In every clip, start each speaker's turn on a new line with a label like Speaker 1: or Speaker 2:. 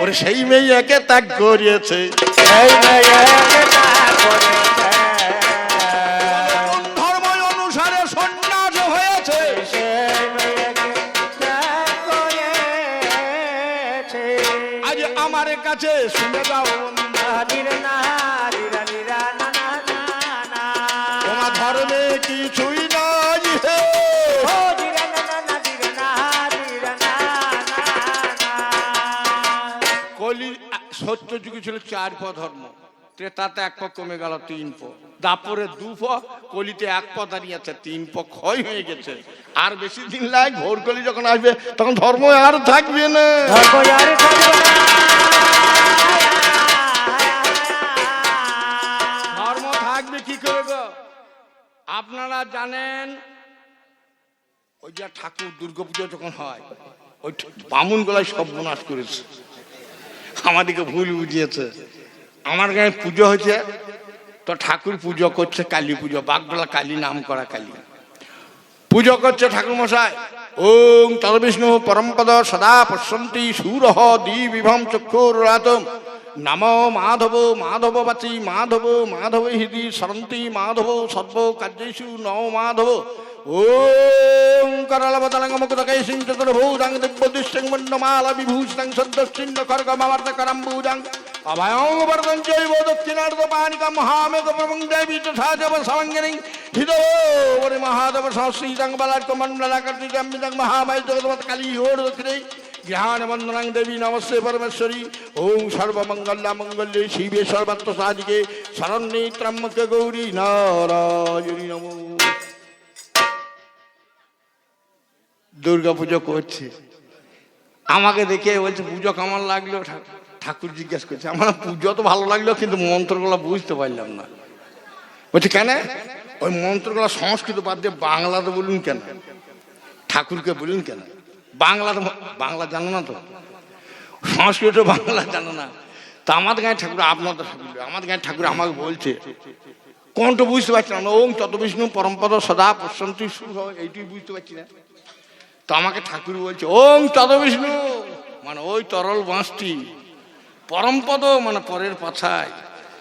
Speaker 1: ওরে সেই মেয়েকে ত্যাগ করিয়েছে,
Speaker 2: সেই মেয়েকে ত্যাগ করেছে,
Speaker 1: ধর্ম অনুসারে সন্ন্যাস হয়েছে,
Speaker 2: সেই মেয়েকে ত্যাগ করেছে।
Speaker 1: আজ আমার কাছে শুনে যাও
Speaker 2: নিরা না, নিরা নিরা না না না না।
Speaker 1: তোমার ধর্মে কিছুই নাই হে।
Speaker 2: ও নিরা না না না, নিরা না, নিরা না না না।
Speaker 1: কলি সত্য যুগে ছিল 4 প ধর্ম, ত্রেতাতে 1 প কমে গেল 3 প, দাপরে 2 প, কলিতে 1 প দাঁড়িয়ে আছে, 3 প ক্ষয় হয়ে গেছে। আর বেশি দিন লাগে, ঘোর কলি যখন আসবে তখন ধর্ম আর থাকবে না।
Speaker 2: ধর্ম আর থাকবে না।
Speaker 1: ধর্ম থাকবে কি করে গো? আপনারা জানেন ওই যে ঠাকুর দুর্গাপুজো যখন হয়, ওই বামুন গলায় সর্বনাশ করেছে, আমাদেরকে ভুল বুঝিয়েছে। আমার গায়ে পুজো হয়েছে, তো ঠাকুর পুজো করছে কালী পুজো, বাগডোলা কালী, নাম করা কালী পুজো করছে ঠাকুর মশাই। ওং তদবিষ্ণু পরমপদ সদা পশ্যন্তি সুরহ দ্বিবিভম চক্ষুরাতম নমো মাধব মাধব বাচি মাধব মাধব হৃদি সরন্তি মাধব সর্ব কার্যেষু নমো মাধব। ওং করলবদলঙ্গ মুকুটকে সিং চতুর্ভুজাং দিব্যদৃশ্যং মন্ডমালা বিভূষিতং সদ্দশ্চিন্ন খর্গমাবর্ত করম্বুজাং অভয়ং বরদং জৈব দক্ষিণার্ধ পানিকা মহামেঘ প্রভং দেবী তথাজব সমঙ্গিনী হৃদয় ওরে মহাদেব সহস্রীতং বলার্ক মণ্ডলাকর্তিজম্বিতং মহামায় জগৎ কালী ওর দক্ষিণে জ্ঞান বন্দনাং দেবী নমস্তে পরমেশ্বরী। ওং সর্বমঙ্গলা মঙ্গলে শিবে সর্বাত্ম সাধিকে শরণ্যে ত্র্যম্বকে গৌরী নারায়ণী নমো। দুর্গা পুজো করছে, আমাকে দেখে বলছে পুজো কেমন লাগলো? ঠাকুর জিজ্ঞেস করছে, আমার পুজো তো ভালো লাগলো, কিন্তু মন্ত্রগুলো বুঝতে পারলাম না। বলছে কেন? ওই মন্ত্রগুলো সংস্কৃত বাদ দিয়ে বাংলাতে বলুন কেন, ঠাকুরকে বলুন কেন? বাংলা জানো না তো, সংস্কৃত বাংলা জানো না। তা আমাদের গায়ে ঠাকুর, আপনাদের ঠাকুর, আমাদের গায়ে ঠাকুর আমাকে বলছে কোনটা বুঝতে পারছি না। ওং তদবিষ্ণু পরমপদ সদা পশ্যন্তি সুর, এইটুই বুঝতে পারছি না। তো আমাকে ঠাকুর বলছে ওং তদবিষ্ণু মানে ওই তরল বাঁশটি, পরমপদ মানে পরের পাছায়,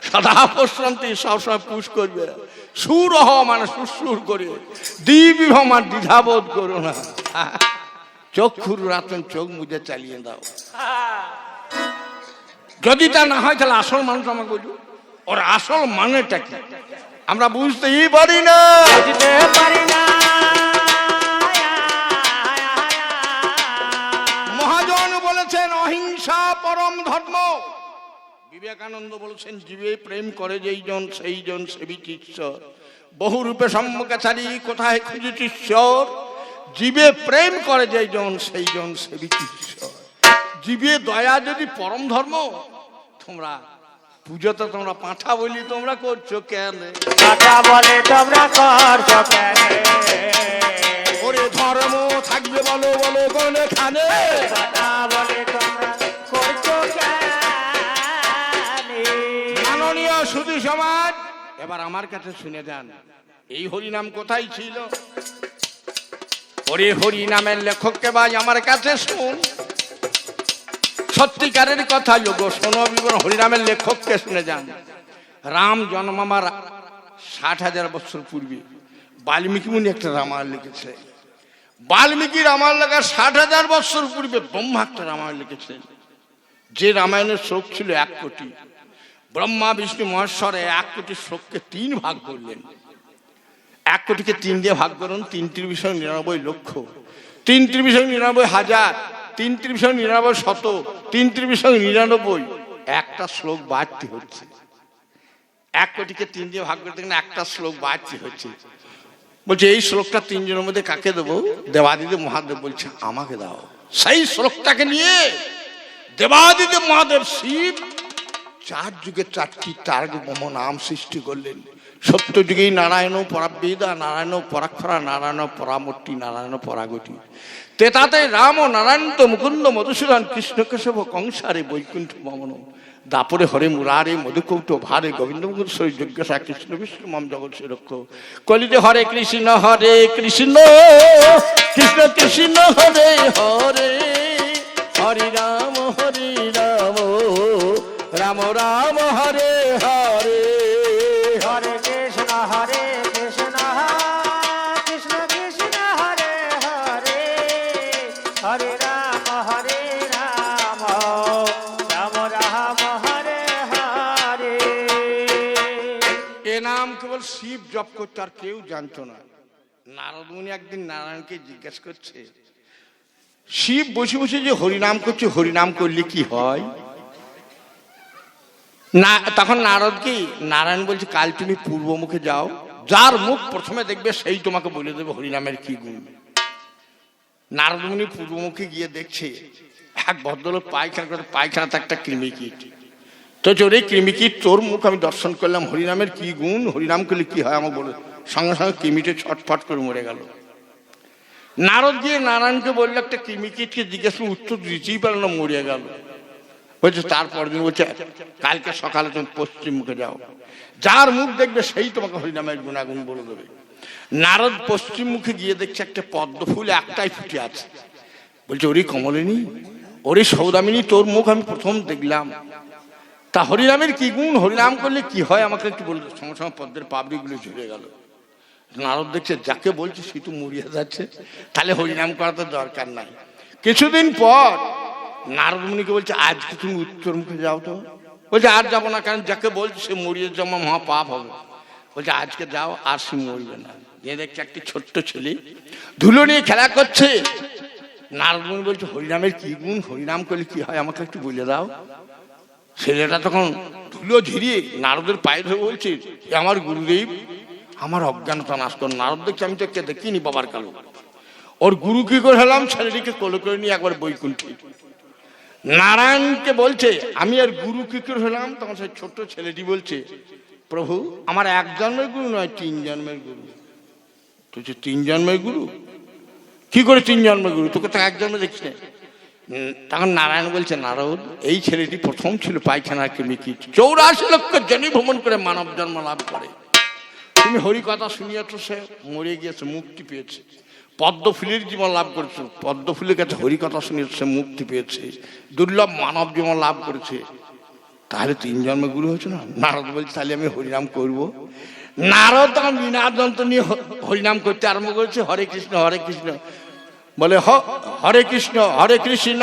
Speaker 1: সদা পশ্যন্তি সবসময় পুষ করবে, সুরহ মানে সুর করে, দ্বিবিভম আর দ্বিধাবোধ করো না, চক্ষুর রাতন চোখ মুজে চালিয়ে দাও। যদি তা না হয় তাহলে আসল মানুষ আমাকে বলু, ওর আসল মানেটা কি আমরা বুঝতেই পারি না,
Speaker 2: বুঝতে পারি না।
Speaker 1: মহাজন বলেছেন অহিংসা পরম ধর্ম, বিবেকানন্দ বলেছেন জীবে প্রেম করে যেই জন সেই জন সেবিত ঈশ্বর, বহু রূপে সম্মুখে ছাড়ি কোথায় খুঁজিত ঈশ্বর, জীবে প্রেম করে যেই জন সেই জন সেবিত ঈশ্বর। জীবে দয়া যদি পরম ধর্ম, তোমরা পুজোতে তোমরা পাঁঠা বলি তোমরা করছো কেন?
Speaker 2: কথা বলে তোমরা করছো কেন?
Speaker 1: ওরে ধর্ম থাকবে বলো বলো কোনে খানে,
Speaker 2: কথা বলে তোমরা করছো কেন?
Speaker 1: মাননীয় সুধী সমাজ, এবার আমার কাছে শুনে যান, এই হরিনাম কোথায় ছিল? ওরে হরিনামের লেখককে ভাই আমার কাছে শুন, সত্যিকারের কথা যোগ শোনো বিবরণ। হরিনামের লেখককে শুনে যান। রাম জন্মামার 60,000 বছর পূর্বে বাল্মীকি মুনি একটা রামায়ণ লিখেছে। বাল্মীকি রামায়ণ লেখার 60,000 বছর পূর্বে ব্রহ্মা একটা রামায়ণ লিখেছেন, যে রামায়ণের শ্লোক ছিল 1 কোটি। ব্রহ্মা বিষ্ণু মহেশ্বরে 1 কোটি শ্লোককে 3 ভাগ করলেন। 1 কোটিকে 3 দিয়ে ভাগ করুন, 3 × 99 লক্ষ, 3 × 99 হাজার, 3 × 99 শত, 3 × 99 একটা শ্লোক বাড়তি হচ্ছে। 1 কোটিকে 3 দিয়ে ভাগ করতে গেলে একটা শ্লোক বাড়তি হচ্ছে। বলছে এই শ্লোকটা 3 জনের মধ্যে কাকে দেবো? দেবাদিদেব মহাদেব বলছে আমাকে দাও। সেই শ্লোকটাকে নিয়ে দেবাদিদেব মহাদেব শিব 4 যুগে 4টি তারক ব্রহ্ম নাম সৃষ্টি করলেন। সত্য যুগেই নারায়ণ পরাবেদা, নারায়ণ পরাক্ষরা, নারায়ণ পরামূর্তি, নারায়ণ পরাগতি। তেতাতে রাম ও নারায়ণ তো মুকুন্দ মধুসূদন, কৃষ্ণ কেশব কংসারে বৈকুণ্ঠ মমন, দাপরে হরে মুরারে মধুকৌট ভারে, গোবিন্দ মুকুন্দ যজ্ঞসা কৃষ্ণ বিষ্ণু মম জগৎ সুরক্ষ। কলিতে হরে কৃষ্ণ কৃষ্ণ কৃষ্ণ কৃষ্ণ হরে হরে, হরি রাম রাম রাম হরে হরে
Speaker 2: হরে কৃষ্ণ কৃষ্ণ কৃষ্ণ হরে হরে হরে রাম রাম রাম হরে হরে।
Speaker 1: এ নাম কেবল শিব জপ করতো, আর কেউ জানতো না। নারদ মুনি একদিন নারায়ণকে জিজ্ঞেস করছে, শিব বসে বসে যে হরিনাম করছে, হরিনাম করলে কি হয়? না, তখন নারদ কি নারায়ণ বলছে, কাল তুমি পূর্ব মুখে যাও, যার মুখ প্রথমে দেখবে সেই তোমাকে বলে দেবে হরিনামের কি গুণ। নারদ মুনি পূর্ব মুখে গিয়ে দেখছে এক ভদ্রলোক পায়খানা করে, পায়খানাতে একটা কৃমিকীট। তো চোরে কৃমিকীট, তোর মুখ আমি দর্শন করলাম, হরিনামের কি গুণ, হরিনাম করলে কি হয় আমাকে বলে। সঙ্গে সঙ্গে কৃমিটে ছটফট করে মরে গেল। নারদ গিয়ে নারায়ণকে বললো, একটা কৃমিকীটকে জিজ্ঞেস করে উত্তর দিতেই পারল না, মরিয়া গেল। বলছে তারপর দিন বলছে, কালকে সকালে তুমি পশ্চিম মুখে যাও, যার মুখ দেখবে সেই তোমাকে হরিনামের গুণাগুণ বলে দেবে। নারদ পশ্চিম মুখে গিয়ে দেখছে একটা পদ্ম ফুল একটাই ফুটে আছে। বলছে, ওরে কমলিনী, ওরে সৌদামিনী, তোর মুখ আমি প্রথম দেখলাম, তা হরিনামের কি গুণ, হরিনাম করলে কি হয় আমাকে একটু বলতো। সঙ্গে সঙ্গে পদ্মের পাবড়িগুলো ঝরে গেল। নারদ দেখছে যাকে বলছে সে তো মরিয়া যাচ্ছে, তাহলে হরিনাম করা তো দরকার নাই। কিছুদিন পর নারদ মুনিকে বলছে, আজকে তুমি উত্তর মুখে যাও তো। বলছে, আর যাবো না, কারণ যাকে বলছে সে মরিয়ে জমা মহা পাপ হবে। বলছে, আজকে যাও, আর সে মরবে না। গিয়ে দেখছে একটি ছোট্ট ছেলে ধুলো নিয়ে খেলা করছে। নারদ মুনি বলছে, হরিনামের কি গুণ, হরিনাম করলে কি হয় আমাকে একটু বলে দাও। ছেলেটা তখন ধুলো ঝিরিয়ে নারদের পায়ে ধরে বলছে, আমার গুরুদেব, আমার অজ্ঞানতা নাশ কর। নারদ দেখছি, আমি তো কে দেখিনি বাবার কালো। ওর গুরু কি করে হলাম, ছেলেটিকে কোলে করে নিয়ে একবার বৈকুণ্ঠে। নারায়ণকে বলছে, আমি আর গুরু কি করে হলাম। তখন সেই ছোট্ট ছেলেটি বলছে, প্রভু, আমার এক জন্মের গুরু নয়, 3 জন্মের গুরু। তুই 3 জন্মের গুরু? কি করে 3 জন্মের গুরু, তোকে তো এক জন্মে দেখছি। তখন নারায়ণ বলছে, নারদ, এই ছেলেটি প্রথম ছিল পায়খানার কৃমিকীট, 84 লক্ষ জনি ভ্রমণ করে মানব জন্ম লাভ করে। তুমি হরি কথা শুনিয়েছ, সে মরে গিয়েছে, মুক্তি পেয়েছে। পদ্ম ফুলের জীবন লাভ করেছে, পদ্ম ফুলের কাছে হরি কথা শুনিয়েছে, সে মুক্তি পেয়েছে। দুর্লভ মানব জীবন লাভ করেছে, তাহলে 3 জন্মে গুরু হয়েছে না। নারদ বলছে, তাহলে আমি হরিনাম করব। নারদ তখন বিনা যন্ত্র নিয়ে হরিনাম করতে আরম্ভ করেছে, হরে কৃষ্ণ বলে, হরে কৃষ্ণ হরে কৃষ্ণ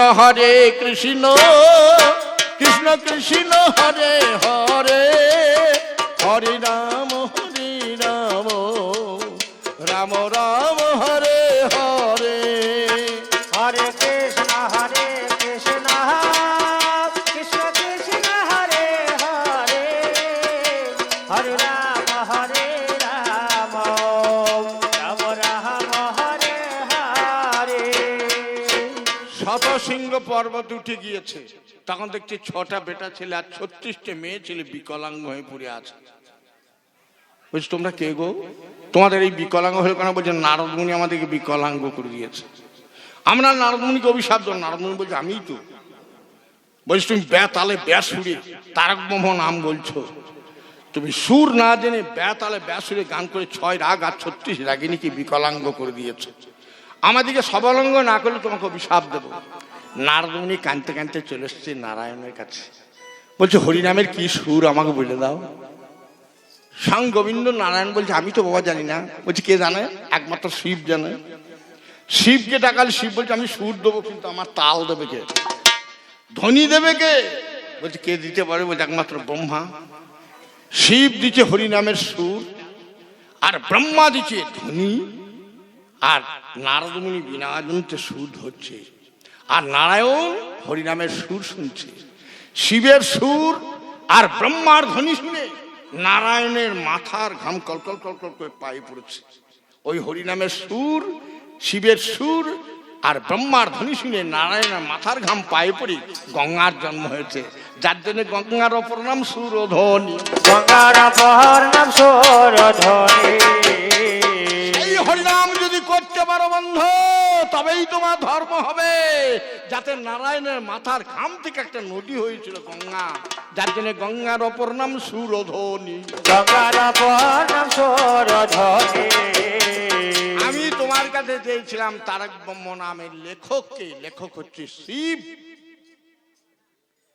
Speaker 1: কৃষ্ণ কৃষ্ণ হরে হরে, হরে রাম রাম রাম হরে হরে।
Speaker 2: হরে কৃষ্ণ কৃষ্ণ কৃষ্ণ হরে হরে, হরে রাম রাম রাম হরে হরে।
Speaker 1: শতশৃঙ্গ পর্বত উঠে গিয়েছে, তখন দেখছি 6টা বেটা ছেলে আর 36টে মেয়ে ছেলে বিকলাঙ্গ হয়ে পড়ে আছে। বলছি, তোমরা কে গো, তোমাদের এই বিকলাঙ্গ হলে কেন? বলছে, নারদ মুনি আমাদেরকে বিকলাঙ্গ করে দিয়েছে, আমরা নারদ মুনিকে অভিশাপ দেব। নারদ মুনি বলছে, আমিই তো। বলছি, তুমি বেতালে ব্যাসুরে তারক ব্রহ্ম নাম বলছো, তুমি সুর না জেনে বেতালে ব্যাসুরে গান করে 6 রাগ আর 36 রাগিনীকে বিকলাঙ্গ করে দিয়েছ, আমাদেরকে সবলঙ্গ না করলে তোমাকে অভিশাপ দেব। নারদ মুনি কাঁদতে কাঁদতে চলে এসছে নারায়ণের কাছে। বলছে, হরিনামের কি সুর আমাকে বলে দাও। স্বয়ং গোবিন্দ নারায়ণ বলছে, আমি তো বাবা জানি না। বলছে, কে জানে? একমাত্র শিব জানে। শিবকে ডাকালে শিব বলছে, আমি সুর দেবো, কিন্তু আমার তাল দেবে কে, ধ্বনি দেবে কে? বলছে, কে দিতে পারে? বলছে, একমাত্র ব্রহ্মা। শিব দিচ্ছে হরিনামের সুর, আর ব্রহ্মা দিচ্ছে ধ্বনি, আর নারদ মুনি বিনা যন্ত্রে সুর ধরছে, আর নারায়ণ হরিনামের সুর শুনছে। শিবের সুর আর ব্রহ্মার ধ্বনি শুনে নারায়ণের মাথার ঘাম কলকল কলকল করে পায়ে পড়েছে। ওই হরিনামের সুর, শিবের সুর আর ব্রহ্মার ধ্বনি শুনে নারায়ণের মাথার ঘাম পায়ে পড়ে গঙ্গার জন্ম হয়েছে, যার জন্য গঙ্গার অপর নাম সুরধ্বনি।
Speaker 2: গঙ্গার অপর নাম সুরধ্বনি।
Speaker 1: এই হরিনাম যদি করতে পারো বন্ধু, তবেই তোমার ধর্ম হবে। যাতে নারায়ণের মাথার ঘাম থেকে একটা নদী হয়েছিল গঙ্গা, যার জন্য গঙ্গার অপর নাম সুরধ্বনি।
Speaker 2: গঙ্গার অপর নাম সুরধ্বনি।
Speaker 1: আমি তোমার কাছে চেয়েছিলাম তারক ব্রহ্ম নামের লেখককে, লেখক হচ্ছে শিব।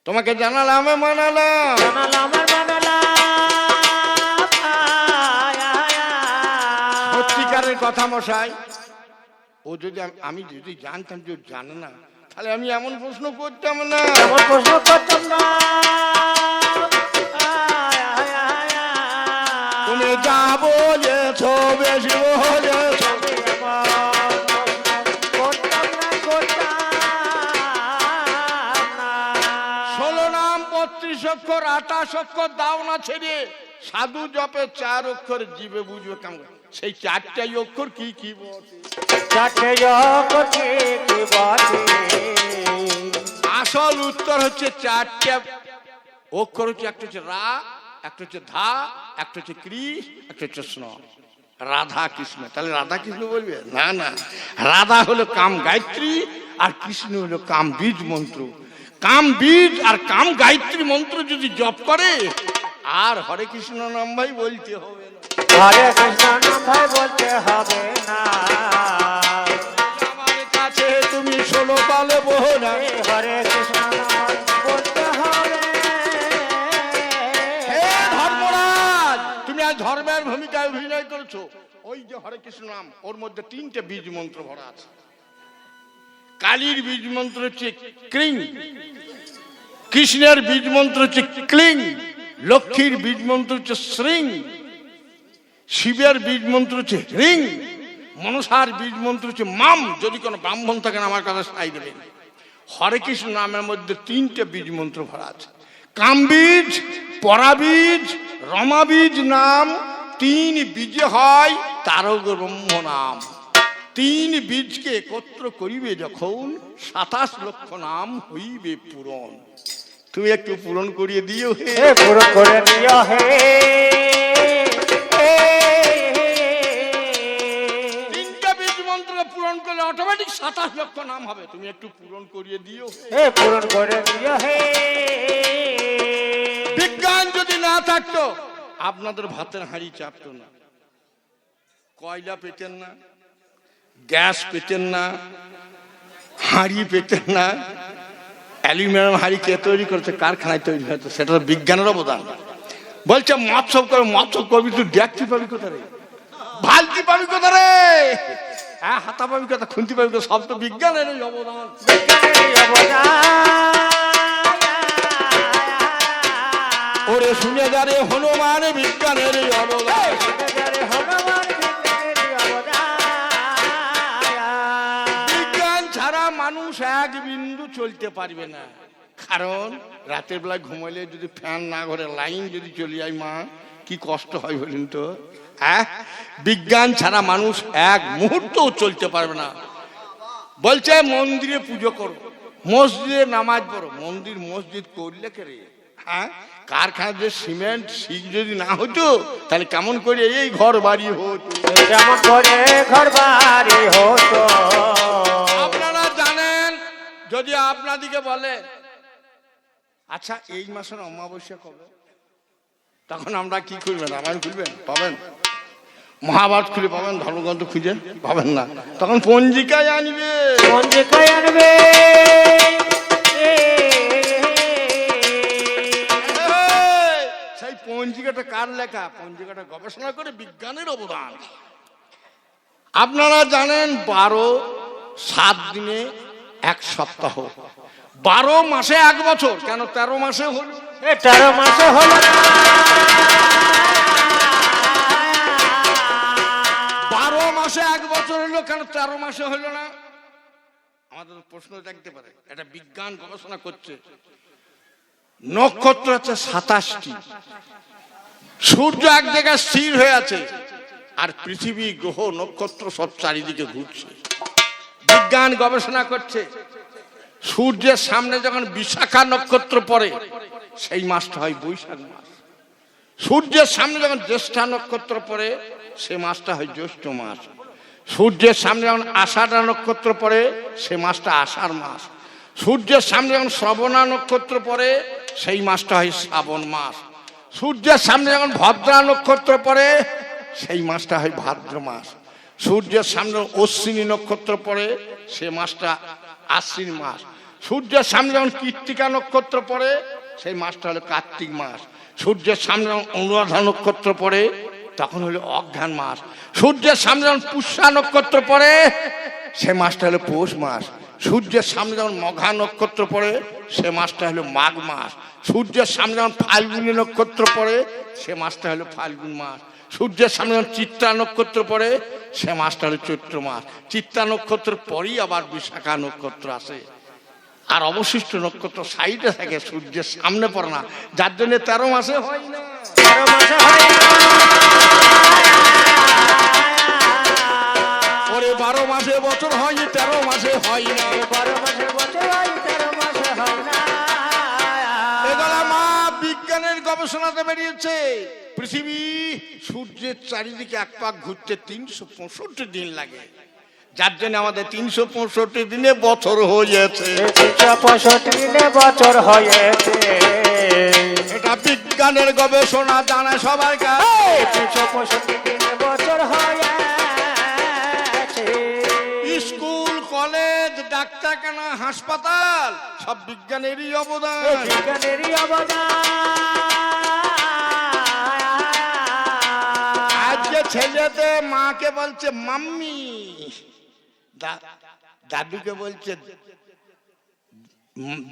Speaker 1: তোমাকে জানালাম মানালাম,
Speaker 2: জানালাম আর মানালাম,
Speaker 1: সত্যিকারের কথা মশাই। ও যদি আমি যদি জানতাম যে ও জানে না, তাহলে আমি এমন প্রশ্ন করতাম না।
Speaker 2: এমন প্রশ্ন করতাম না।
Speaker 1: তুমি যা বলেছ বেশি বলেছ,
Speaker 2: করতাম না, করতাম না।
Speaker 1: 16 নাম 32 অক্ষর 28 অক্ষর দাও না ছেড়ে, সাধু জপে 4 অক্ষর জীবে বুঝবে কেমন। সেই 4টাই অক্ষর কি কি বটে?
Speaker 2: চারটে অক্ষর কি কি বটে?
Speaker 1: আসল উত্তর হচ্ছে 4টে অক্ষর হচ্ছে, একটা হচ্ছে রা, একটা হচ্ছে ধা, একটা হচ্ছে কৃষ, একটা হচ্ছে স্ন। রাধা কৃষ্ণ। তাহলে রাধা কৃষ্ণ বলবে না, না, রাধা হলো কাম গায়ত্রী আর কৃষ্ণ হলো কাম বীজ মন্ত্র। কাম বীজ আর কাম গায়ত্রী মন্ত্র যদি জপ করে, আর হরে কৃষ্ণ নাম ভাই বলতে হবে না।
Speaker 2: হরে কৃষ্ণ নাম ভাই বলতে হবে না।
Speaker 1: আমার কাছে তুমি 16 পালে বহনা,
Speaker 2: হরে কৃষ্ণ নাম বলতে হবে।
Speaker 1: হে ধর্মরাজ, তুমি আজ ধর্মের ভূমিকায় অভিনয় করেছো। ওই যে হরে কৃষ্ণ নাম, ওর মধ্যে 3টে বীজ মন্ত্র ভরা আছে। কালীর বীজ মন্ত্র হচ্ছে ক্রিং, কৃষ্ণের বীজ মন্ত্র হচ্ছে ক্লিং, লক্ষ্মীর বীজ মন্ত্র হচ্ছে শ্রিং, শিবের বীজ মন্ত্র হচ্ছে হ্রিং, মনসার বীজ মন্ত্র হচ্ছে মাম। যদি কোনো ব্রাহ্মণ থাকেন আমার কথা সাই দেবেন। হরে কৃষ্ণ নামের মধ্যে 3টে বীজ মন্ত্র ভরা আছে। কামবীজ, পরাবীজ, রমাবীজ নাম 3 বীজে হয় তারক ব্রহ্ম নাম। 3 বীজকে একত্র করিবে যখন 27 লক্ষ নাম হইবে পূরণ। তুমি একটু পূরণ করিয়ে দিও হে।
Speaker 2: হে পূরণ করে দিও হে।
Speaker 1: 3টে বীজ মন্ত্র পূরণ করলে অটোমেটিক 27 লক্ষ নাম হবে। তুমি একটু পূরণ করিয়ে দিও হে।
Speaker 2: হে পূরণ করে দিও হে।
Speaker 1: বিজ্ঞান যদি না থাকতো, আপনাদের ভাতের হাঁড়ি চাপতো না, কয়লা পেতেন না, গ্যাস পেতেন না, হাঁড়ি পেতেন না। অ্যালুমিনিয়াম হাঁড়ি কে তৈরি করেছে? কারখানায় তৈরি হয়েছে। সেটা তো বিজ্ঞানের অবদান। বলছে মৎস্য করে, মৎস্য করবি তুই ডেকটি পাবি কোথা রে, বালতি পাবি কোথা রে, হ্যাঁ হাতা পাবি কোথা, খুন্তি পাবি কোথা? সব তো বিজ্ঞানের অবদান।
Speaker 2: বিজ্ঞানের অবদান।
Speaker 1: ওরে শুনে যা রে হনুমান বিজ্ঞানের অবদান।
Speaker 2: হনুমান বিজ্ঞানের অবদান।
Speaker 1: বিজ্ঞান ছাড়া মানুষ এক বিন্দু চলতে পারবে না। কারণ রাতের বেলায় ঘুমাইলে যদি ফ্যান না ঘরে, লাইন যদি চলে যায়, মা কি কষ্ট হয় বলেন তো। বিজ্ঞান ছাড়া মানুষ এক মুহূর্তও চলতে পারবে না। বলছে মন্দিরে পুজো করো, মসজিদে নামাজ পড়ো। মন্দির মসজিদ করলে কে রে? হ্যাঁ, কারখানার যে সিমেন্ট শিক যদি না হতো, তাহলে কেমন করে এই ঘর বাড়ি হতো?
Speaker 2: কেমন করে ঘর বাড়ি হতো?
Speaker 1: আপনারা জানেন, যদি আপনাদিকে বলে আচ্ছা এই মাসের অমাবস্যা কবে, তখন আমরা কি করবেন? রামায়ণ খুলবেন? পাবেন। মহাভারত খুলে পাবেন? ধর্মগ্রন্থ খুঁজে পাবেন না। তখন পঞ্জিকায় আনবে,
Speaker 2: পঞ্জিকায় আনবে।
Speaker 1: সেই পঞ্জিকাটা কার লেখা? পঞ্জিকাটা গবেষণা করে বিজ্ঞানের অবদান। আপনারা জানেন 7 দিনে 1 সপ্তাহ, 12 মাসে 1 বছর। কেন 13 মাসে হল?
Speaker 2: 13 মাসে হলো না।
Speaker 1: 12 মাসে 1 বছর হলো, কেন 13 মাসে হলো না? আমাদের প্রশ্ন থাকতে পারে। এটা বিজ্ঞান গবেষণা করছে। নক্ষত্র আছে 27টি, সূর্য এক জায়গায় স্থির হয়ে আছে, আর পৃথিবী গ্রহ নক্ষত্র সব চারিদিকে ঘুরছে। বিজ্ঞান গবেষণা করছে, সূর্যের সামনে যখন বিশাখা নক্ষত্র পড়ে, সেই মাসটা হয় বৈশাখ মাস। সূর্যের সামনে যখন জ্যেষ্ঠা নক্ষত্র পড়ে, সে মাসটা হয় জ্যৈষ্ঠ মাস। সূর্যের সামনে যখন আষাঢ়া নক্ষত্র পড়ে, সে মাসটা আষাঢ় মাস। সূর্যের সামনে যখন শ্রবণা নক্ষত্র পড়ে, সেই মাসটা হয় শ্রাবণ মাস। সূর্যের সামনে যখন ভদ্রা নক্ষত্র পড়ে, সেই মাসটা হয় ভাদ্র মাস। সূর্যের সামনে অশ্বিনী নক্ষত্র পড়ে, সে মাসটা আশ্বিন মাস। সূর্যের সামনে যখন কৃত্তিকা নক্ষত্র পড়ে সেই মাসটা হলো কার্তিক মাস। সূর্যের সামনে যখন অনুরাধা নক্ষত্র পড়ে তখন হলো অঘ্রাণ মাস। সূর্যের সামনে যখন পুষ্যা নক্ষত্র পড়ে সে মাসটা হলো পৌষ মাস। সূর্যের সামনে যখন মঘা নক্ষত্র পড়ে সে মাসটা হলো মাঘ মাস। সূর্যের সামনে যখন ফাল্গুনী নক্ষত্র পড়ে সে মাসটা হলো ফাল্গুন মাস। সূর্যের সামনে যখন চিত্রা নক্ষত্র পড়ে সে মাসটা হলো চৈত্র মাস। চিত্রা নক্ষত্রের পরই আবার বিশাখা নক্ষত্র আসে। আর অবশিষ্ট নক্ষত্র সাইডে থাকে, সূর্যের সামনে পড়ে না, যার জন্য 13 মাসে হয় না।
Speaker 2: 13 মাসে হয় না।
Speaker 1: ওরে 12 মাসে বছর হয়, 13 মাসে হয় না।
Speaker 2: 12 মাসে বছর হয়, 13 মাসে হয় না।
Speaker 1: এগুলা মা বিজ্ঞানের গবেষণাতে বেরিয়েছে। পৃথিবী সূর্যের চারিদিকে এক পাক ঘুরতে 365 দিন লাগে, যার জন্য আমাদের 365 দিনে বছর হয়েছে।
Speaker 2: 365 দিনে বছর হয়েছে।
Speaker 1: এটা বিজ্ঞানের গবেষণা, জানে সবাই।
Speaker 2: 365 দিনে বছর হয়েছে।
Speaker 1: স্কুল, কলেজ, ডাক্তারখানা, হাসপাতাল সব বিজ্ঞানেরই অবদান।
Speaker 2: বিজ্ঞানেরই অবদান।
Speaker 1: আজকে ছেলেতে মাকে বলছে মাম্মি, দাদুকে বলছে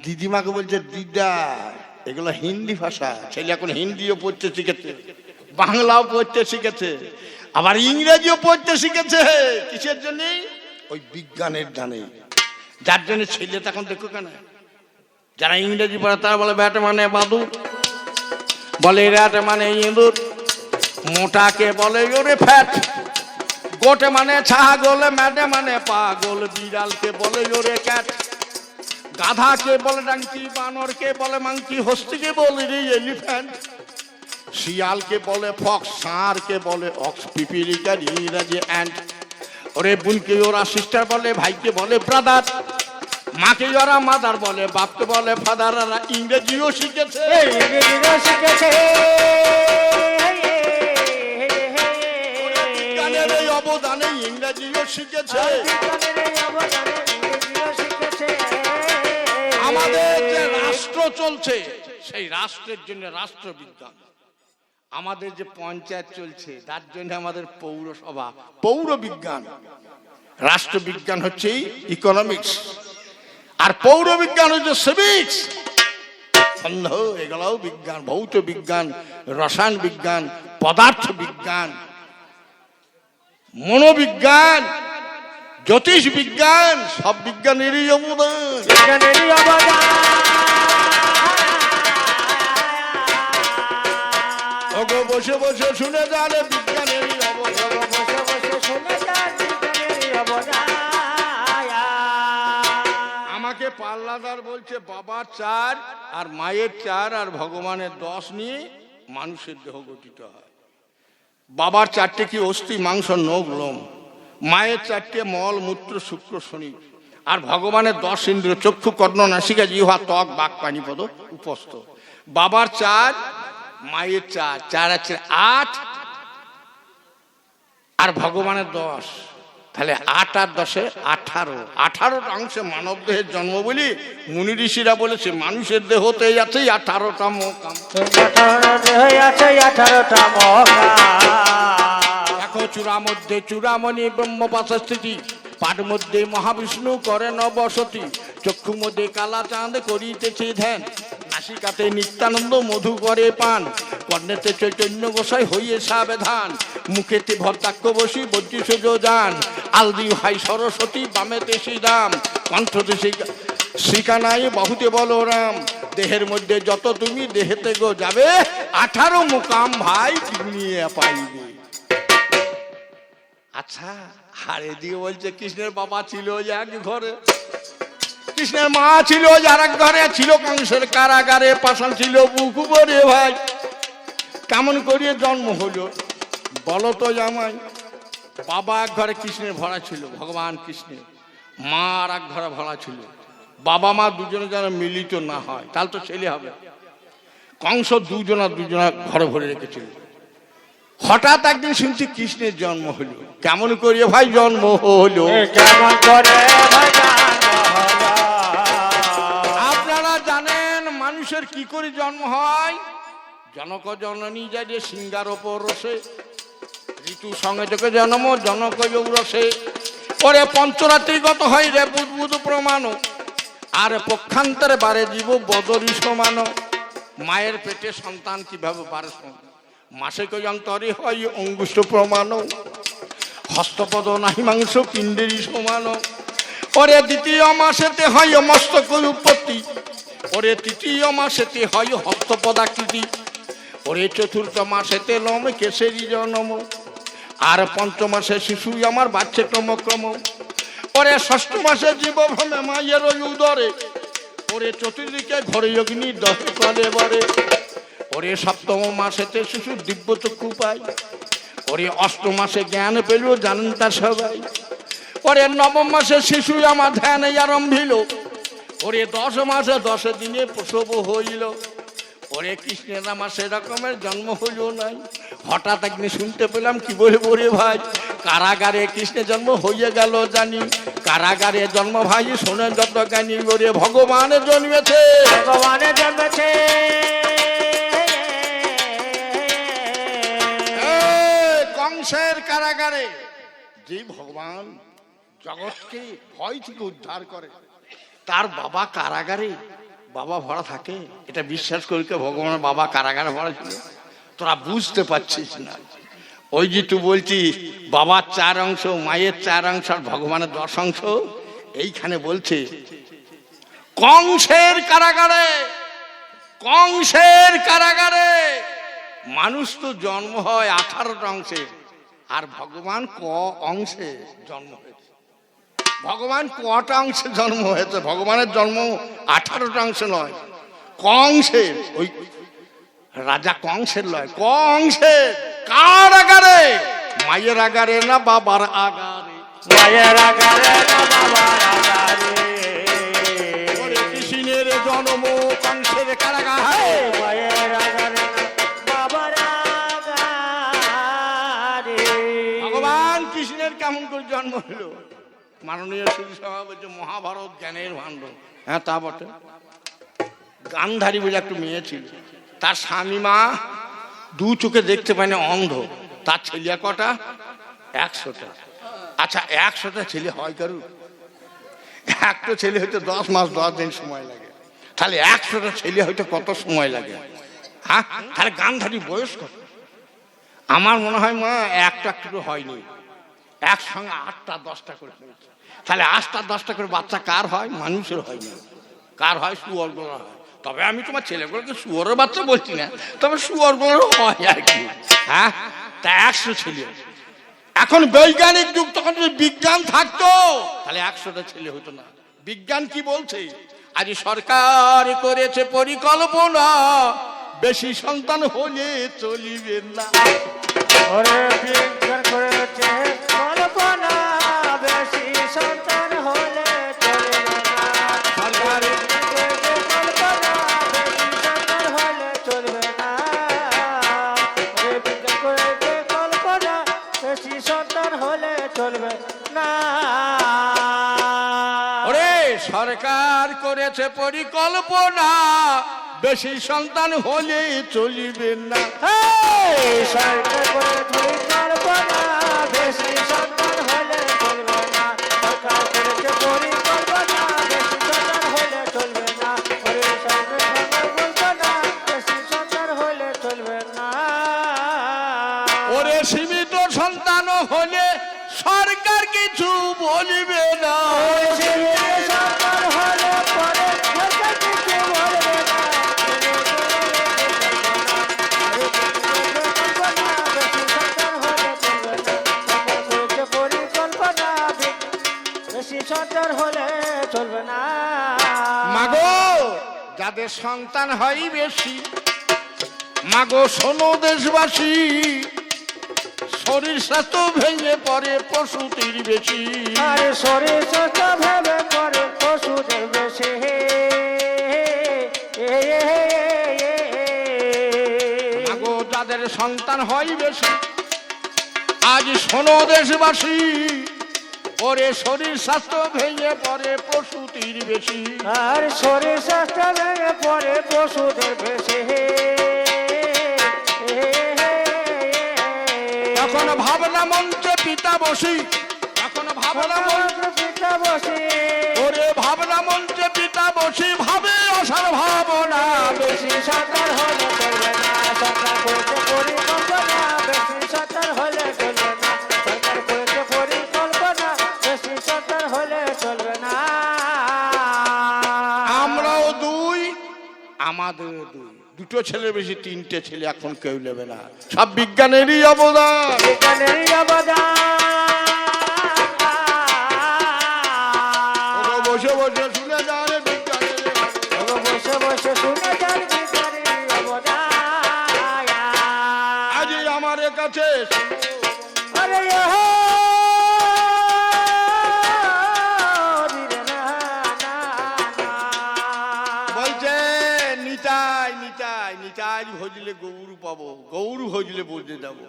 Speaker 1: দিদিমাকে বলছে দিদা। এগুলো হিন্দি ভাষা। ছেলে এখন হিন্দিও পড়তে শিখেছে, বাংলাও পড়তে শিখেছে, আবার ইংরেজিও পড়তে শিখেছে। কিসের জন্য? ওই বিজ্ঞানের জানে, যার জন্য ছেলে তখন দেখো কেন, যারা ইংরেজি পড়ে তারা বলে ব্যাট মানে বাদুর, বলে র্যাট মানে ইঁদুর, মোটাকে বলে ওরে ফ্যাট, গোটে মানে ছাগল, ম্যাটে মানে পাগল, বিড়ালকে বলে ওরে ক্যাট, গাধাকে বলে ডাঙ্কি, বানরকে বলে মাংকি, হস্তিকে বলে রে এলিফ্যান্ট, শিয়ালকে বলে ফক্স, ষাঁড়কে বলে অক্স, পিপিলিকার ইংরাজি অ্যান্ট। ওরে বোনকে ওরা সিস্টার বলে, ভাইকে বলে ব্রাদার, মাকে ওরা মাদার বলে, বাপকে বলে ফাদার। আর ইংরেজিও শিখেছে,
Speaker 2: ইংরেজিও শিখেছে।
Speaker 1: বিজ্ঞানের এই অবদানে ইংরেজিও শিখেছে। আমাদের যে রাষ্ট্র চলছে সেই রাষ্ট্রের জন্য রাষ্ট্রবিজ্ঞান। আমাদের যে পঞ্চায়েত চলছে তার জন্য আমাদের পৌরসভা পৌর বিজ্ঞান। রাষ্ট্রবিজ্ঞান হচ্ছে ইকোনমিক্স, আর পৌর বিজ্ঞান হচ্ছে সিভিক্স। সন্দেহ এগুলোও বিজ্ঞান, ভৌত বিজ্ঞান, রসায়ন বিজ্ঞান, পদার্থ বিজ্ঞান, মনোবিজ্ঞান, জ্যোতিষ বিজ্ঞান, সব বিজ্ঞানেরই অবদান।
Speaker 2: বিজ্ঞানেরই অবদান।
Speaker 1: ওগো বসে বসে শুনে যাবে বিজ্ঞানেরই অবদান।
Speaker 2: বসে বসে শুনে যান বিজ্ঞানেরই অবদান।
Speaker 1: আমাকে পাল্লাদার বলছে বাবার 4 আর মায়ের 4 আর ভগবানের 10 নিয়ে মানুষের দেহ গঠিত হয়। বাবার 4টে কি অস্থি, মাংস, নখ, লোম, মায়ের 4টে মল, মূত্র, শুক্র, শনি, আর ভগবানের 10 ইন্দ্রিয়, চক্ষু, কর্ণ, নাসিকা, জিহ্বা, ত্বক, বাক, পানিপদ, উপস্থ। বাবার 4, মায়ের 4, 4 আছে 8, আর ভগবানের 10, তাহলে 8 আর 10 18। 18টা অংশে মানব দেহের জন্ম বলি মুনি ঋষিরা বলেছে মানুষের দেহতে আছে 18টা মোকাম। দেখো চূড়া মধ্যে চূড়ামণি ব্রহ্মপাশা স্থিতি, পাঠ মধ্যে মহাবিষ্ণু করেন বসতি, চক্ষু মধ্যে কালা চাঁদ করিতেছে ধ্যান, নাসিকাতে নিত্যানন্দ মধু করে পান, কর্ণেতে চৈতন্য গোসাই হইয়ে সাবধান, মুখেতে ভর্তাক্ষ বসি বজ্রি সুযোজান, আলদি হাই সরস্বতী বামেতে শ্রীরাম, কণ্ঠতে শ্রীকানাই বাহুতে বলরাম, দেহের মধ্যে যত তুমি দেহেতে গো যাবে, 18 মুকাম ভাই নিয়ে পাইবে। আচ্ছা, আর এদিকে বলছে কৃষ্ণের বাবা ছিল এক ঘরে, কৃষ্ণের মা ছিল আর এক ঘরে, ছিল কংসের কারাগারে, পাষাণ ছিল বুকু ভরে ভাই, কেমন করিয়ে জন্ম হলো বলো তো জামাই। বাবা এক ঘরে কৃষ্ণের ভরা ছিল, ভগবান কৃষ্ণের, মা আর এক ঘরে ভরা ছিল। বাবা মা দুজনে যেন মিলিত না হয় তাহলে তো ছেলে হবে। কংস দুজনা ঘরে ভরে রেখেছিল। হঠাৎ একদিন শুনছি কৃষ্ণের জন্ম হলো। কেমন করিয়ে ভাই জন্ম হলো?
Speaker 2: কেমন করে ভাই জন্ম হলো?
Speaker 1: মানুষের কি করে জন্ম হয়? জনক জননী যায় সিংহার ওপর রসে, ঋতু সঙ্গে যোগে জন্ম জনক রসে। ওরে পঞ্চরাত্রিগত হয় রে বুধ প্রমাণ, আর পক্ষান্তরে বারে জীব বদরি সমান। মায়ের পেটে সন্তান কিভাবে বারে মাসে অন্তরে হয় অঙ্গুষ্ঠ প্রমাণ, হস্তপদ নাহি মাংস পিণ্ডেরই সমান। ওরে দ্বিতীয় মাসেতে হয় মস্তক উৎপত্তি, ওরে তৃতীয় মাসেতে হয় হস্তপদাকৃতি, ওরে চতুর্থ মাসেতে লম কেশেরই জন্ম, আর পঞ্চম মাসে শিশু আমার বাচ্চা ক্রমক্রম। ওরে ষষ্ঠ মাসে জীব ভ্রমে মায়ের উদরে, ওরে চতুর্দিকে ঘরে অগ্নি দহে কলে বরে। ওরে সপ্তম মাসেতে শিশু দিব্য চক্ষু পায়, ওরে অষ্টম মাসে জ্ঞান পেল জানেন তা সবাই। ওরে নবম মাসে শিশু আমার ধ্যানে আরম্ভিল, ওরে 10 মাসে 10 দিনে প্রসব হইল। ওরে কৃষ্ণের আমার সেরকমের জন্ম হইল নাই, হঠাৎ একদিন শুনতে পেলাম কি বলে বলে ভাই, কারাগারে কৃষ্ণের জন্ম হইয়া গেল জানি। কারাগারে জন্ম ভাই শোনে যত জ্ঞানী, ওরে ভগবানের জন্মেছে,
Speaker 2: ভগবানের জন্মেছে।
Speaker 1: কংসের কারাগারে যে ভগবান জগৎকে ভয় থেকে উদ্ধার করে, তার বাবা কারাগারে বাবা ভরা থাকে। এটা বিশ্বাস করি কে ভগবানের বাবা কারাগারে ভরা ছিল? তোরা বুঝতে পারছিস না। ওই যে তুই বলছিস বাবার 4 অংশ, মায়ের 4 অংশ, আর ভগবানের 10 অংশ। এইখানে বলছে কংসের কারাগারে, কংসের কারাগারে মানুষ তো জন্ম হয় 18টা অংশে, আর ভগবান ক অংশে জন্ম হয়েছে? ভগবান কটা অংশে জন্ম হয়েছে? ভগবানের জন্ম 18টা অংশ নয়, কংসের। ওই রাজা কংসের লয়, কংসের। কার আগারে? মায়ের আগারে না বাবার আগারে?
Speaker 2: মায়ের আগারে না বাবার আগারে।
Speaker 1: ওরে কৃষ্ণের জন্ম কংসের কারাগারে,
Speaker 2: মায়ের আগারে না বাবার আগারে।
Speaker 1: ভগবান কৃষ্ণের কেমন করে জন্ম হলো? মাননীয় সুধী সভা বলছে মহাভারত জ্ঞানের ভাণ্ডার। হ্যাঁ তা বটে। গান্ধারী বলে একটু মেয়ে ছিল, তার স্বামী মা 2 চোখে দেখতে পায় না, অন্ধ। তার ছেলে কটা? 100টা। আচ্ছা 100টা ছেলে হয় কারু? একটা ছেলে হয়তো 10 মাস 10 দিন সময় লাগে, তাহলে 100টা ছেলে হয়তো কত সময় লাগে? হ্যাঁ, তাহলে গান্ধারী বয়স কত? আমার মনে হয় মা একটা একটু হয়নি, একসঙ্গে 8টা 10টা করে হয়েছে। তাহলে 8টা 10টা করে বাচ্চা কার হয়? মানুষের হয় না, কার হয়? শুয়োরগুলো হয়। তবে আমি তোমার ছেলেগুলোকে শুয়োরের বাচ্চা বলছি না, তবে শুয়োরগুলো হয় আর কি। হ্যাঁ, তা 100 ছেলে। এখন বৈজ্ঞানিক যুগ, তখন যদি বিজ্ঞান থাকতো তাহলে 100টা ছেলে হতো না। বিজ্ঞান কি বলছে? আজ সরকার করেছে পরিকল্পনা, বেশি সন্তান হলে চলিবে না।
Speaker 2: ওরে বিজ্ঞান করেছে কল্পনা, বেশি সন্তান হলে চলবে না।
Speaker 1: সরকার
Speaker 2: কল্পনা, বেশি সন্তান হলে চলবে না। ওরে বিজ্ঞান করেছে কল্পনা, বেশি সন্তান হলে চলবে না।
Speaker 1: ওরে সরকার করেছে পরিকল্পনা, বেশি সন্তান হলে চলিবে না।
Speaker 2: সরকার করেছে পরিকল্পনা, বেশি সন্তান হলে চলবে না। সরকার করেছে পরিকল্পনা, বেশি সন্তান হলে চলবে না। ওরে সরকার পরিকল্পনা, বেশি সন্তান হলে চলবে না।
Speaker 1: ওরে সীমিত সন্তান হলে সরকার কিছু বলিবে না।
Speaker 2: সরকার হলে পরে সরকার কিছু বলবে না। সন্তান হলে চলবে না।
Speaker 1: মাগো যাদের সন্তান হয় বেশি, মাগো শোনো দেশবাসী, শরীর স্বাস্থ্য ভেঙে পড়ে পশুটির বেশি।
Speaker 2: আরে শরীর স্বাস্থ্য ভেবে করে পশুদের বেশি।
Speaker 1: মাগো যাদের সন্তান হয় বেশি, আজ শোনো দেশবাসী, ওরে শরীর স্বাস্থ্য ভেঙে পড়ে প্রসূতির বেশি।
Speaker 2: আর শরীর স্বাস্থ্য ভেঙে পড়ে পশুদের বেশি।
Speaker 1: তখন ভাবনা মঞ্চে পিতা বসি, তখন ভাবনা মঞ্চে
Speaker 2: পিতা বসে,
Speaker 1: ওরে ভাবনা মঞ্চে পিতা বসি, ভাবে আসার ভাবনা
Speaker 2: বেশি সন্তান হলে চলবে না, সরকার করেছে পরিকল্পনা, বেশি সন্তান হলে চলবে না, সরকার করেছে পরিকল্পনা, বেশি সন্তান হলে চলবে না।
Speaker 1: আমরাও দুই, আমাদের দুই, দুটো ছেলে বেশি, তিনটে ছেলে এখন কেউ নেবে না। সব বিজ্ঞানেরই অবদান,
Speaker 2: বিজ্ঞানেরই অবদান।
Speaker 1: বসে বসে শুনে যান বিজ্ঞানের,
Speaker 2: বসে বসে শুনে যান বিজ্ঞানেরই অবদান।
Speaker 1: আজই আমার কাছে
Speaker 2: আরে
Speaker 1: বলছে নিতাই নিতাই নিতাই ভজলে গৌরু পাবো, গৌরু ভজলে বলতে যাবো।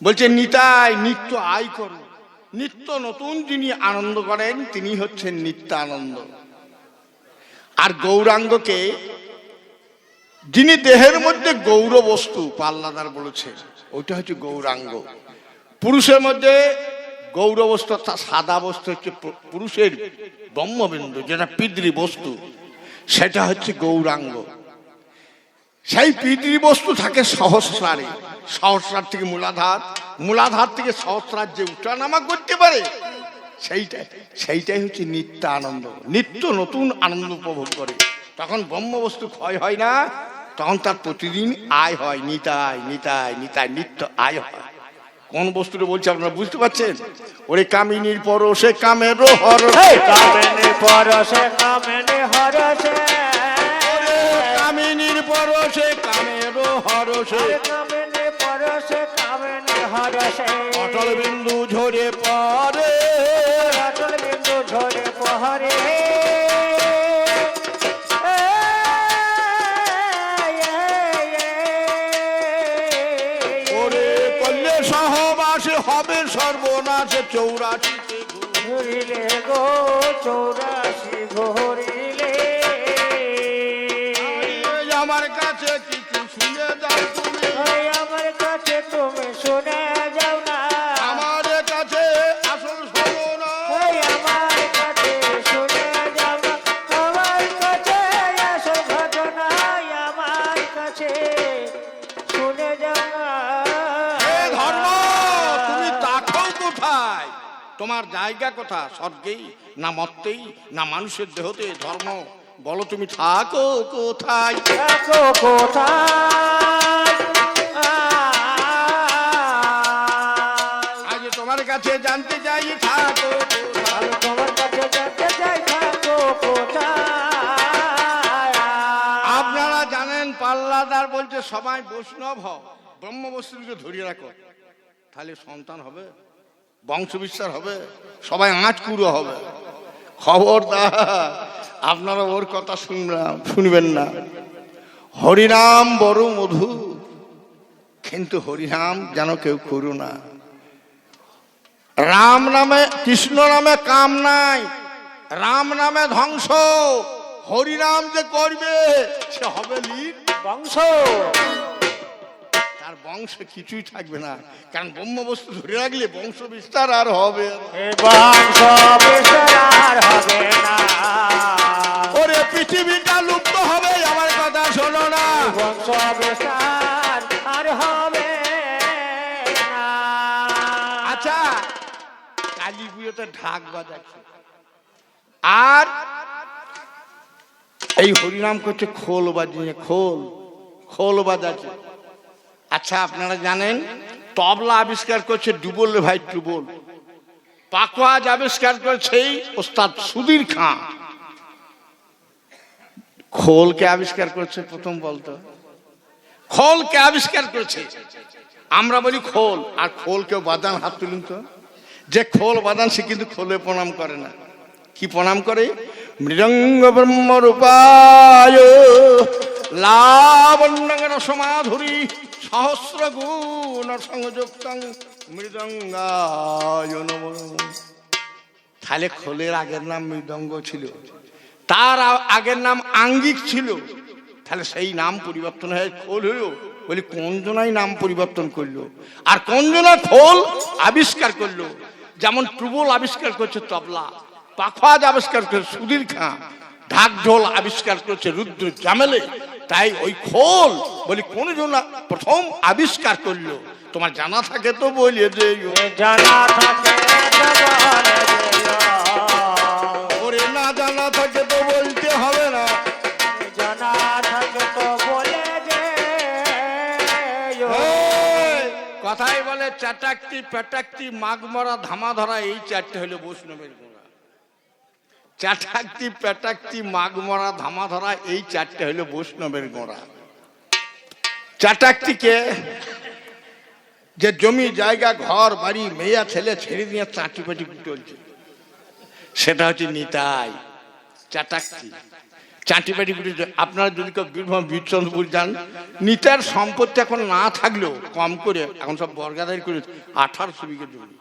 Speaker 1: বলছে নিতাই নিত্য আয় করো, নিত্য নতুন যিনি আনন্দ করেন তিনি হচ্ছেন নিত্য আনন্দ। আর গৌরাঙ্গকে যিনি দেহের মধ্যে গৌর বস্তু, পাল্লাদার বলেছে ওইটা হচ্ছে গৌরাঙ্গ। পুরুষের মধ্যে গৌর বস্তু অর্থাৎ সাদা বস্তু হচ্ছে পুরুষের ব্রহ্মবিন্দু, যেটা পিতৃ বস্তু, সেটা হচ্ছে গৌরাঙ্গ। সেই পিতৃ বস্তু থাকে সহস্রারে, সহস্রার থেকে মূলাধার, মূলাধার থেকে সহস্রার যে উঠানামা করতে পারে সেইটাই হচ্ছে নিত্য আনন্দ, নিত্য নতুন আনন্দ উপভোগ করে। তখন ব্রহ্মবস্তু ক্ষয় হয় না, তখন তার প্রতিদিন আয় হয়, নিতাই নিতাই নিতাই নিত্য আয় হয়। কোন বস্তুটা বলছে আপনারা বুঝতে পারছেন? ওরে কামিনীর পরশে কামের হরসে,
Speaker 2: কামিনীর পরশে কামিনী হরসে,
Speaker 1: কামিনীর পরশে কামের হরসে,
Speaker 2: কামিনীর পরশে কামিনী হরসে,
Speaker 1: অটল বিন্দু ঝরে পড়ে,
Speaker 2: অটল বিন্দু ঝরে পড়ে।
Speaker 1: ওরে করলে সহবাসে হবে সর্বনাশে 84
Speaker 2: ঘুরিলে গো 84 ঘুরিলে।
Speaker 1: আমার কাছে কিছু শুনে যাও তুমি,
Speaker 2: আমার কাছে তুমি শুনে যাও না,
Speaker 1: আমার কাছে আসল শোনো না,
Speaker 2: আমার কাছে শুনে যাও না, আমার কাছে আসল ঘটনা, আমার কাছে শুনে যাও না।
Speaker 1: হে ধর্ম, তুমি থাকো কোথায়? তোমার জায়গা কোথা? স্বর্গেই না মর্তেই না মানুষের দেহতে? ধর্ম বলো তুমি থাকো কোথায়?
Speaker 2: থাকো কোথায়?
Speaker 1: আজ তোমার কাছে জানতে চাই থাকো কোথায়?
Speaker 2: আমি তোমার কাছে জানতে চাই থাকো কোথায়?
Speaker 1: আপনারা জানেন পাল্লাদার বলছে সবাই বৈষ্ণব হও, ব্রহ্মবস্তুকে ধরিয়ে রাখো, তাহলে সন্তান হবে, বংশ বিস্তার হবে, সবাই আঁচকুড়ো হবে। খবরদার আপনারা ওর কথা শুনবেন না। হরিনাম বড় মধু, কিন্তু হরিনাম যেন কেউ করু না। রাম নামে, কৃষ্ণ নামে কাম নাই, রাম নামে ধ্বংস। হরিনাম যে করবে সে হবে লীন
Speaker 2: বংশ,
Speaker 1: তার বংশ কিছুই থাকবে না, কারণ ব্রহ্মবস্তু ধরে রাখলে বংশ বিস্তার আর হবে।
Speaker 2: এ বংশ বিস্তার হবে না,
Speaker 1: ওরে পৃথিবীটা লুপ্ত হবে, আমার কথা শোনো না।
Speaker 2: বংশ বিস্তার আর হবে না।
Speaker 1: আচ্ছা, কালী পুজোতে ঢাক বাজাচ্ছে আর এই হরিনাম করছে, খোল বাজিয়ে, খোল খোল বাজাচ্ছে। আচ্ছা, আপনারা জানেন তবলা আবিষ্কার করছে ডুবল ভাই টুবল, পাকওয়াজ আবিষ্কার করছে ওস্তাদ সুধীর খান। খোলকে আবিষ্কার করছে প্রথম, বলতো খোলকে আবিষ্কার করছে। আমরা বলি খোল, আর খোল কেউ বাদান, হাত তুলুন তো। যে খোল বাদান সে কিন্তু খোলে প্রণাম করে না, কি প্রণাম করে? মৃদঙ্গ ব্রহ্মরূপায় লাবণ্যের সমাধুরী সহস্র গুণ সংযুক্ত মৃদঙ্গায় নমঃ। তাহলে খোলের আগের নাম মৃদঙ্গ ছিল, তার আগের নাম আঙ্গিক ছিল, তাহলে সেই নাম পরিবর্তন হয়ে খোল হলো বলি কঞ্জনাই নাম পরিবর্তন করলো। আর কঞ্জনা খোল আবিষ্কার করলো, যেমন টুবল আবিষ্কার করছে তবলা, পাখওয়াজ আবিষ্কার করছে সুধীর খাঁ, ঢাক ঢোল আবিষ্কার করছে রুদ্র জামেলে। তাই ওই খোল বলি কোন জন প্রথম আবিষ্কার করলো? তোমার জানা থাকে তো বলিয়ে যে
Speaker 2: জানা থাকে
Speaker 1: ওরে, না জানা থাকে তো বলতে হবে না,
Speaker 2: জানা থাকে তো বলে যে
Speaker 1: কথাই বলে চাটাকটি পেটাকটি মাঘমরা ধামা ধরা, এই চারটে হলো বৈষ্ণবের গোড়া। চাটাকটি পেটাকটি মাঘমরা ধামা ধরা, এই চারটে হলো বৈষ্ণবের গোড়া। চাটাকটিকে যে জমি জায়গা ঘর বাড়ি মেয়া ছেলে ছেড়ে দিয়ে চাটি পাটি চলছে, সেটা হচ্ছে নিতাই। চাটাকটি চাটি পাটি কুটে। আপনারা যদি কেউ বীরভূম বীরচন্দ্রপুর যান, নিতার সম্পত্তি এখন না থাকলেও কম করে এখন সব বর্গাদারি করে 1800 বিঘে জমি।